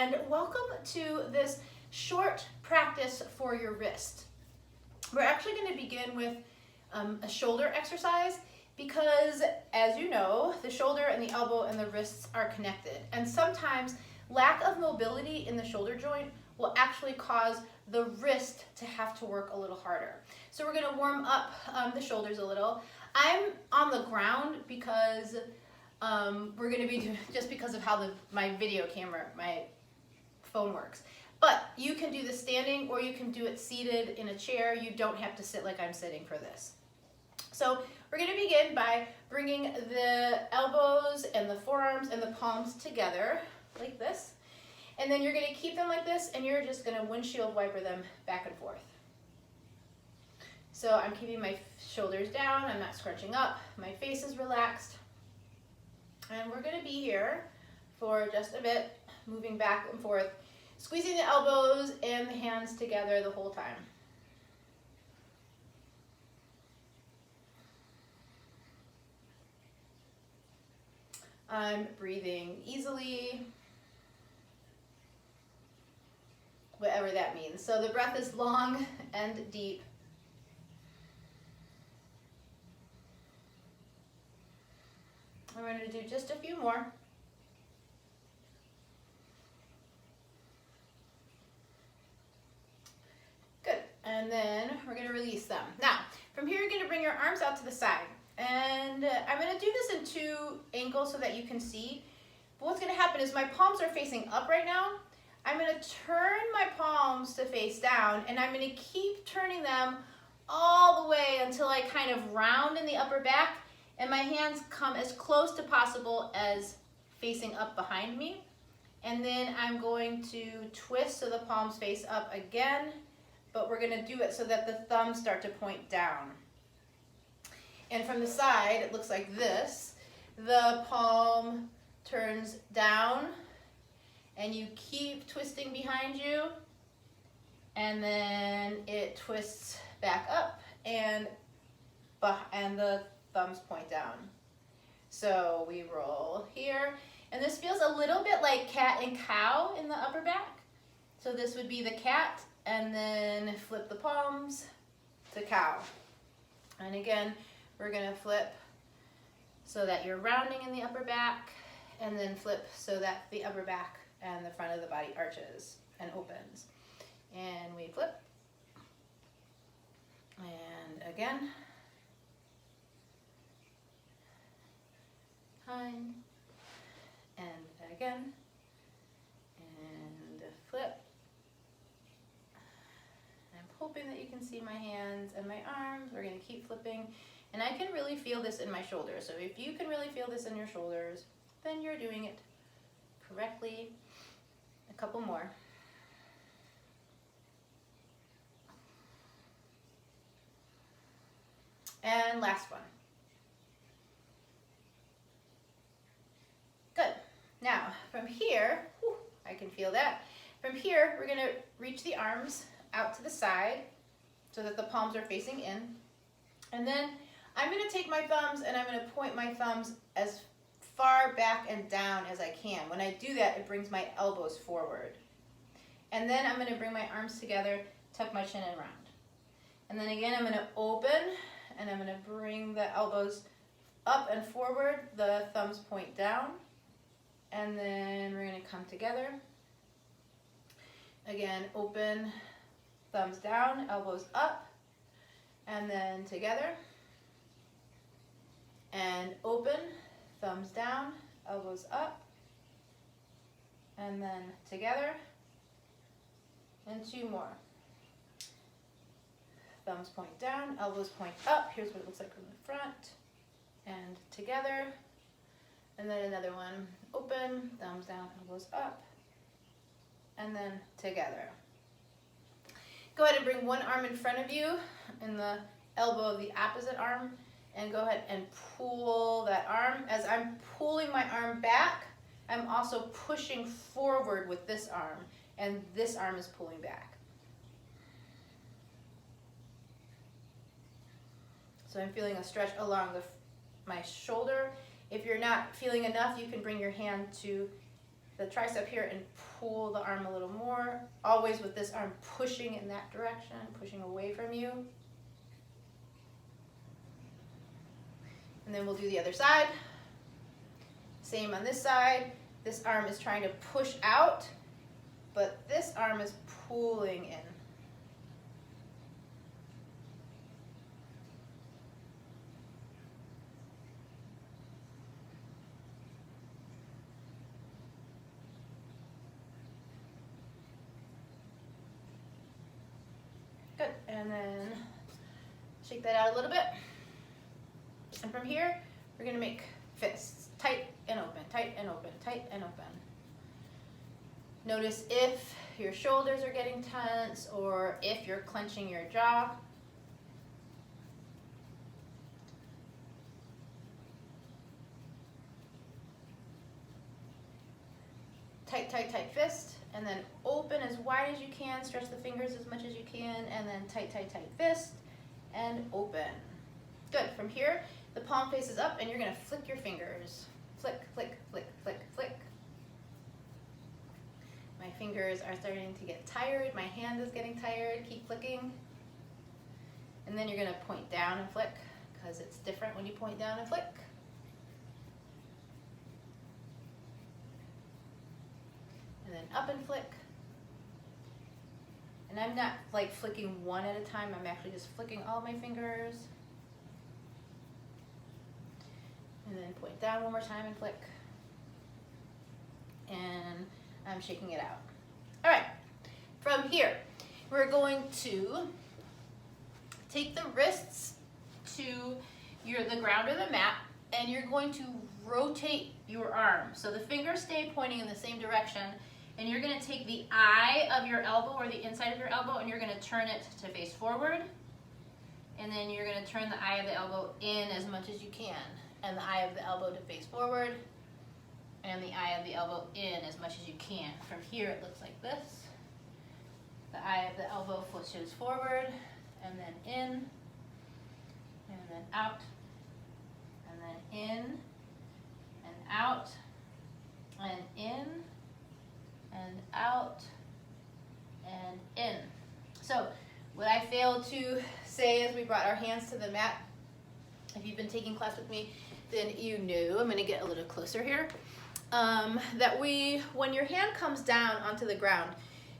and welcome to this short practice for your wrist. We're actually going to begin with a shoulder exercise because, as you know, the shoulder and the elbow and the wrists are connected, and sometimes lack of mobility in the shoulder joint will actually cause the wrist to have to work a little harder. So we're going to warm up the shoulders a little. I'm on the ground because we're going to be doing, just because of how my video camera, my phone works. But you can do this standing or you can do it seated in a chair. You don't have to sit like I'm sitting for this. So we're going to begin by bringing the elbows and the forearms and the palms together like this. And then you're going to keep them like this, and you're just going to windshield wiper them back and forth. So I'm keeping my shoulders down, I'm not scrunching up, my face is relaxed. And we're going to be here for just a bit, moving back and forth, squeezing the elbows and the hands together the whole time. I'm breathing easily, whatever that means. So the breath is long and deep. I'm going to do just a few more. Good. And then we're going to release them. Now, from here, you're going to bring your arms out to the side. And I'm going to do this in 2 angles so that you can see. But what's going to happen is my palms are facing up right now. I'm going to turn my palms to face down, and I'm going to keep turning them all the way until I kind of round in the upper back, and my hands come as close to possible as facing up behind me. And then I'm going to twist so the palms face up again, but we're going to do it so that the thumbs start to point down. And from the side, it looks like this. The palm turns down, and you keep twisting behind you, and then it twists back up, and the thumbs point down. So we roll here, and this feels a little bit like cat and cow in the upper back. So this would be the cat, and then flip the palms to cow. And again, we're gonna flip so that you're rounding in the upper back, and then flip so that the upper back and the front of the body arches and opens. And we flip. And again. Behind. And again. And flip. I'm hoping that you can see my hands and my arms. We're going to keep flipping. And I can really feel this in my shoulders. So if you can really feel this in your shoulders, then you're doing it correctly. A couple more. And last one. Good. Now, from here, I can feel that. From here, we're going to reach the arms out to the side so that the palms are facing in. And then I'm going to take my thumbs and I'm going to point my thumbs as far back and down as I can. When I do that, it brings my elbows forward. And then I'm going to bring my arms together, tuck my chin and round. And then again, I'm going to open, and I'm going to bring the elbows up and forward, the thumbs point down, and then we're going to come together. Again, open, thumbs down, elbows up, and then together. And open, thumbs down, elbows up, and then together, and 2 more. Thumbs point down, elbows point up. Here's what it looks like from the front, and together, and then another one. Open, thumbs down, elbows up, and then together. Go ahead and bring one arm in front of you, and the elbow of the opposite arm, and go ahead and pull that arm. As I'm pulling my arm back, I'm also pushing forward with this arm, and this arm is pulling back. So I'm feeling a stretch along my shoulder. If you're not feeling enough, you can bring your hand to the tricep here and pull the arm a little more, always with this arm pushing in that direction, pushing away from you. And then we'll do the other side. Same on this side. This arm is trying to push out, but this arm is pulling in. Good, and then shake that out a little bit. And from here, we're gonna make fists, tight and open, tight and open, tight and open. Notice if your shoulders are getting tense or if you're clenching your jaw. Tight, tight, tight fist, and then open as wide as you can, stretch the fingers as much as you can, and then tight, tight, tight fist, and open. Good, from here, the palm faces up and you're gonna flick your fingers. Flick, flick, flick, flick, flick. My fingers are starting to get tired. My hand is getting tired. Keep flicking. And then you're gonna point down and flick because it's different when you point down and flick. And then up and flick. And I'm not like flicking one at a time. I'm actually just flicking all my fingers. And then point down one more time and flick. And I'm shaking it out. All right, from here, we're going to take the wrists to the ground or the mat, and you're going to rotate your arm. So the fingers stay pointing in the same direction, and you're gonna take the eye of your elbow or the inside of your elbow, and you're gonna turn it to face forward. And then you're gonna turn the eye of the elbow in as much as you can, and the eye of the elbow to face forward, and the eye of the elbow in as much as you can. From here it looks like this. The eye of the elbow pushes forward, and then in, and then out, and then in, and out, and in, and out, and in. So what I failed to say as we brought our hands to the mat, if you've been taking class with me, then you knew, I'm gonna get a little closer here, that when your hand comes down onto the ground,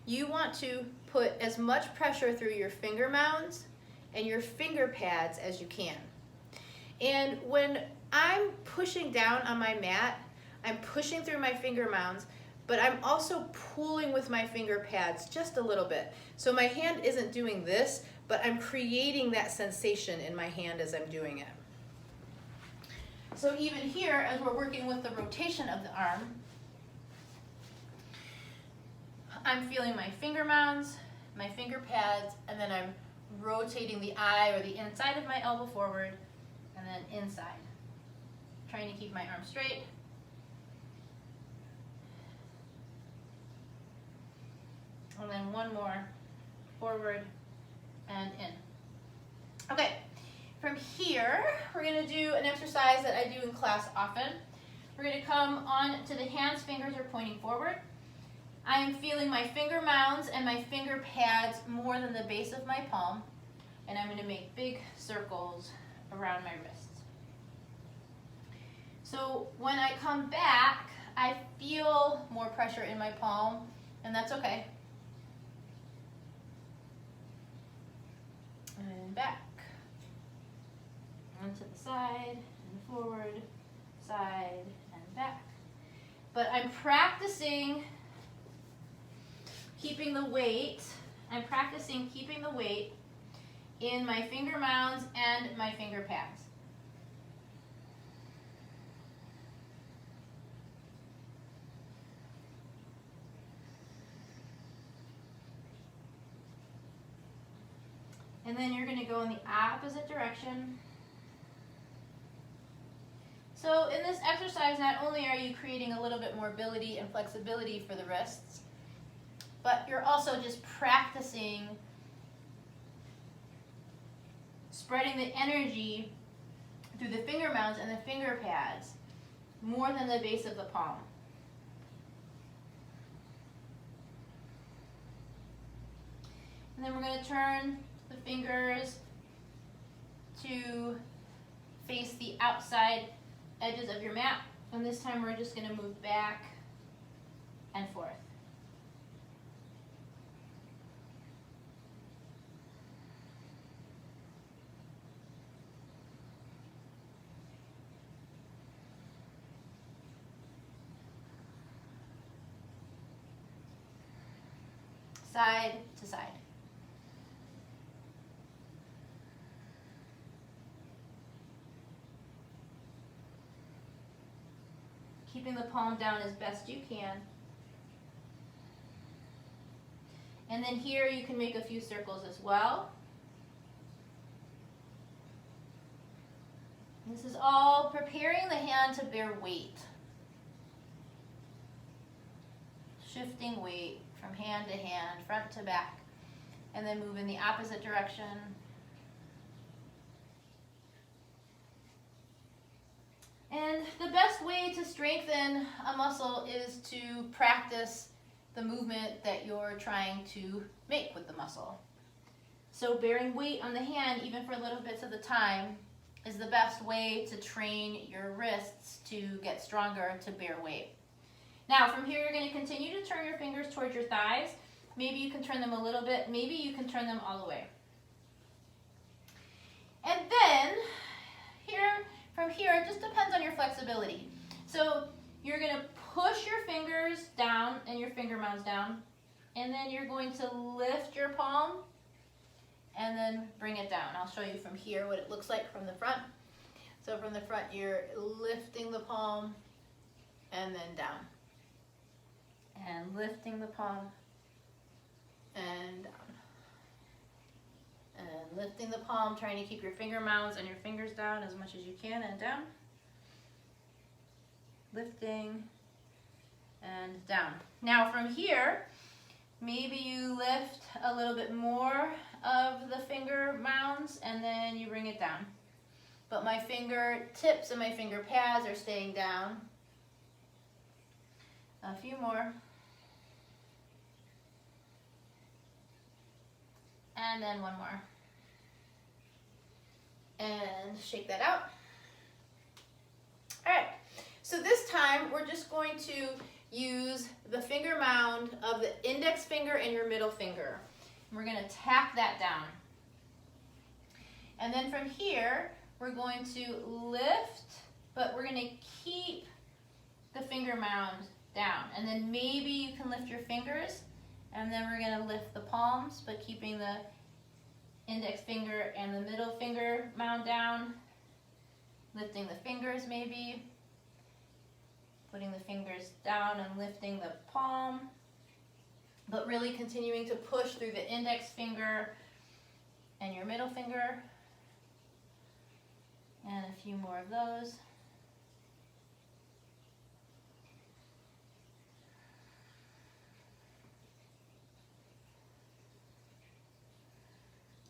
you want to put as much pressure through your finger mounds and your finger pads as you can. And when I'm pushing down on my mat, I'm pushing through my finger mounds, but I'm also pulling with my finger pads just a little bit. So my hand isn't doing this, but I'm creating that sensation in my hand as I'm doing it. So even here, as we're working with the rotation of the arm, I'm feeling my finger mounds, my finger pads, and then I'm rotating the eye or the inside of my elbow forward, and then inside. Trying to keep my arm straight. And then one more, forward and in. Okay. From here, we're gonna do an exercise that I do in class often. We're gonna come on to the hands, fingers are pointing forward. I am feeling my finger mounds and my finger pads more than the base of my palm, and I'm gonna make big circles around my wrists. So when I come back, I feel more pressure in my palm, and that's okay. And back. To the side and forward, side and back. But I'm practicing keeping the weight. I'm practicing keeping the weight in my finger mounds and my finger pads. And then you're going to go in the opposite direction. So in this exercise, not only are you creating a little bit more mobility and flexibility for the wrists, but you're also just practicing spreading the energy through the finger mounds and the finger pads more than the base of the palm. And then we're going to turn the fingers to face the outside edges of your mat. And this time we're just going to move back and forth. Side to side. Keeping the palm down as best you can. And then here you can make a few circles as well. This is all preparing the hand to bear weight. Shifting weight from hand to hand, front to back, and then move in the opposite direction. And the best way to strengthen a muscle is to practice the movement that you're trying to make with the muscle. So bearing weight on the hand, even for little bits of the time, is the best way to train your wrists to get stronger to bear weight. Now from here you're going to continue to turn your fingers towards your thighs. Maybe you can turn them a little bit, maybe you can turn them all the way. And then from here, it just depends on your flexibility. So you're going to push your fingers down and your finger mounds down, and then you're going to lift your palm and then bring it down. I'll show you from here what it looks like from the front. So from the front, you're lifting the palm and then down. And lifting the palm and down. And lifting the palm, trying to keep your finger mounds and your fingers down as much as you can and down. Lifting and down. Now from here, maybe you lift a little bit more of the finger mounds and then you bring it down. But my finger tips and my finger pads are staying down. A few more. And then one more. And shake that out. All right, so this time we're just going to use the finger mound of the index finger and your middle finger. And we're going to tack that down. And then from here, we're going to lift, but we're going to keep the finger mound down. And then maybe you can lift your fingers, and then we're going to lift the palms, but keeping the index finger and the middle finger mound down. Lifting the fingers maybe. Putting the fingers down and lifting the palm. But really continuing to push through the index finger and your middle finger. And a few more of those.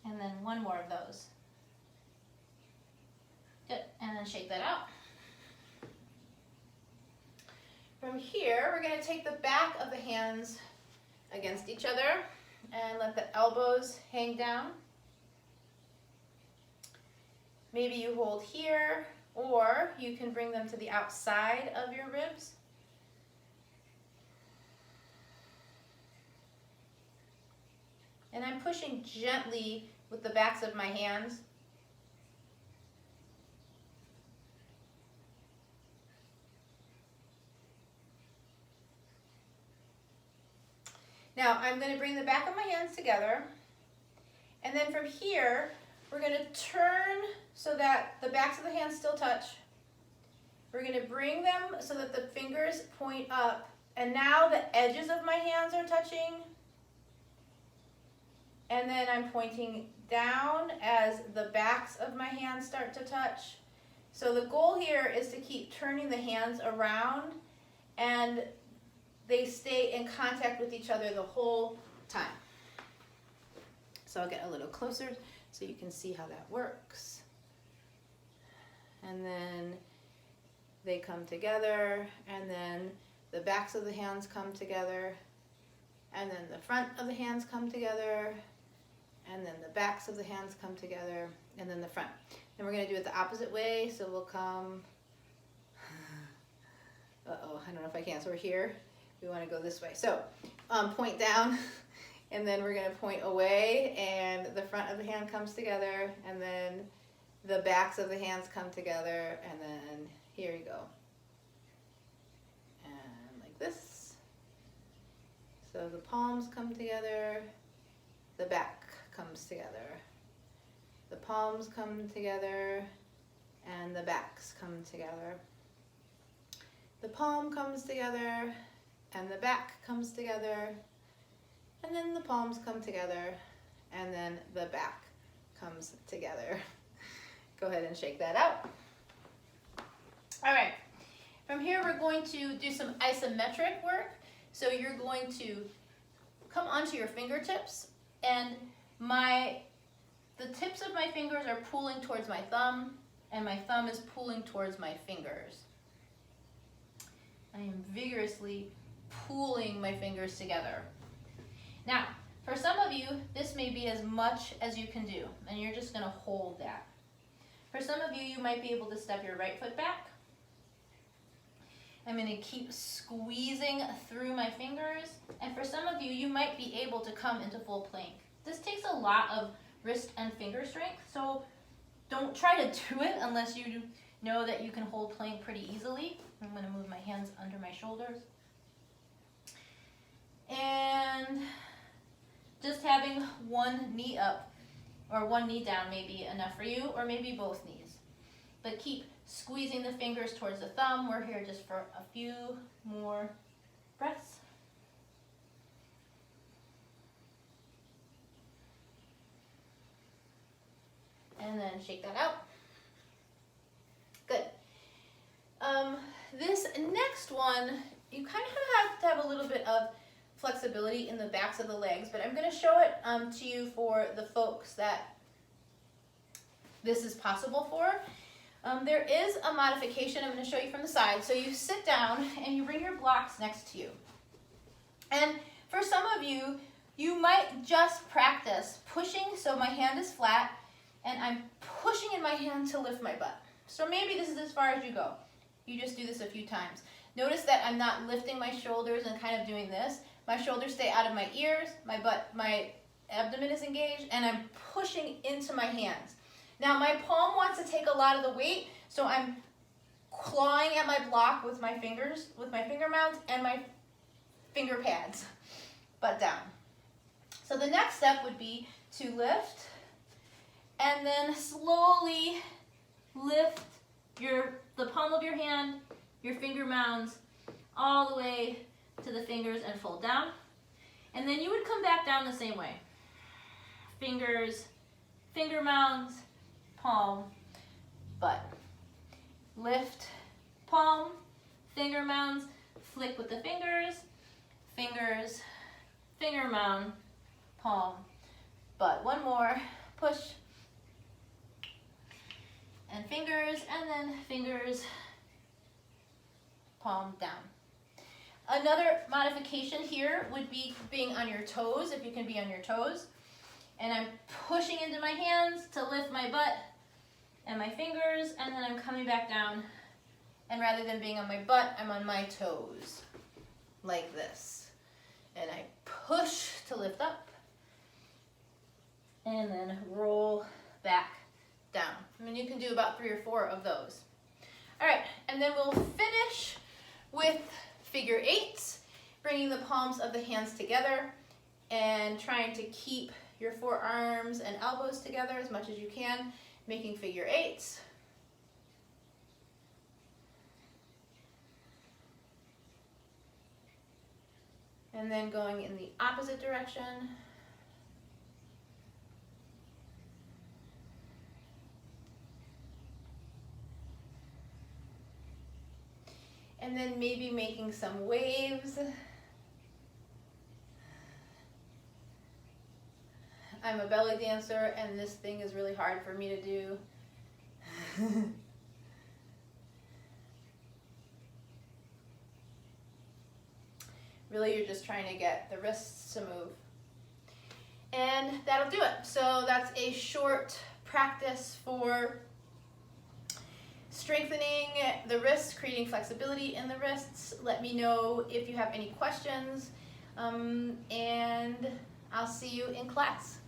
And then one more of those. Good, and then shake that out. From here, we're going to take the back of the hands against each other and let the elbows hang down. Maybe you hold here, or you can bring them to the outside of your ribs. And I'm pushing gently with the backs of my hands. Now I'm going to bring the back of my hands together, and then from here we're going to turn so that the backs of the hands still touch. We're going to bring them so that the fingers point up, and now the edges of my hands are touching. And then I'm pointing down as the backs of my hands start to touch. So the goal here is to keep turning the hands around and they stay in contact with each other the whole time. So I'll get a little closer so you can see how that works. And then they come together, and then the backs of the hands come together, and then the front of the hands come together, and then the backs of the hands come together, and then the front. And we're gonna do it the opposite way, so we'll come, uh-oh, I don't know if I can, so we're here, we wanna go this way. So point down, and then we're gonna point away, and the front of the hand comes together, and then the backs of the hands come together, and then here you go. And like this. So the palms come together, the back comes together. The palms come together, and the backs come together. The palm comes together, and the back comes together, and then the palms come together, and then the back comes together. Go ahead and shake that out. All right, from here we're going to do some isometric work. So you're going to come onto your fingertips, and the tips of my fingers are pulling towards my thumb, and my thumb is pulling towards my fingers. I am vigorously pulling my fingers together. Now, for some of you, this may be as much as you can do, and you're just gonna hold that. For some of you, you might be able to step your right foot back. I'm gonna keep squeezing through my fingers, and for some of you, you might be able to come into full plank. This takes a lot of wrist and finger strength, so don't try to do it unless you know that you can hold plank pretty easily. I'm gonna move my hands under my shoulders. And just having one knee up or one knee down may be enough for you, or maybe both knees. But keep squeezing the fingers towards the thumb. We're here just for a few more breaths. And then shake that out. Good. This next one, you kind of have to have a little bit of flexibility in the backs of the legs, but I'm going to show it to you for the folks that this is possible for. There is a modification I'm going to show you from the side. So you sit down and you bring your blocks next to you. And for some of you, you might just practice pushing so my hand is flat and I'm pushing in my hand to lift my butt. So maybe this is as far as you go. You just do this a few times. Notice that I'm not lifting my shoulders and kind of doing this. My shoulders stay out of my ears, my abdomen is engaged, and I'm pushing into my hands. Now my palm wants to take a lot of the weight, so I'm clawing at my block with my fingers, with my finger mounts and my finger pads, butt down. So the next step would be to lift, and then slowly lift the palm of your hand, your finger mounds, all the way to the fingers and fold down. And then you would come back down the same way. Fingers, finger mounds, palm, butt. Lift, palm, finger mounds, flick with the fingers, fingers, finger mound, palm, butt. One more, push, and fingers, and then fingers, palm down. Another modification here would be being on your toes, if you can be on your toes. And I'm pushing into my hands to lift my butt and my fingers, and then I'm coming back down. And rather than being on my butt, I'm on my toes, like this. And I push to lift up, and then roll back down. I mean, you can do about 3 or 4 of those. All right, and then we'll finish with figure 8s, bringing the palms of the hands together and trying to keep your forearms and elbows together as much as you can, making figure 8s. And then going in the opposite direction. And then maybe making some waves. I'm a belly dancer, and this thing is really hard for me to do. Really, you're just trying to get the wrists to move. And that'll do it. So that's a short practice for strengthening the wrists, creating flexibility in the wrists. Let me know if you have any questions, and I'll see you in class.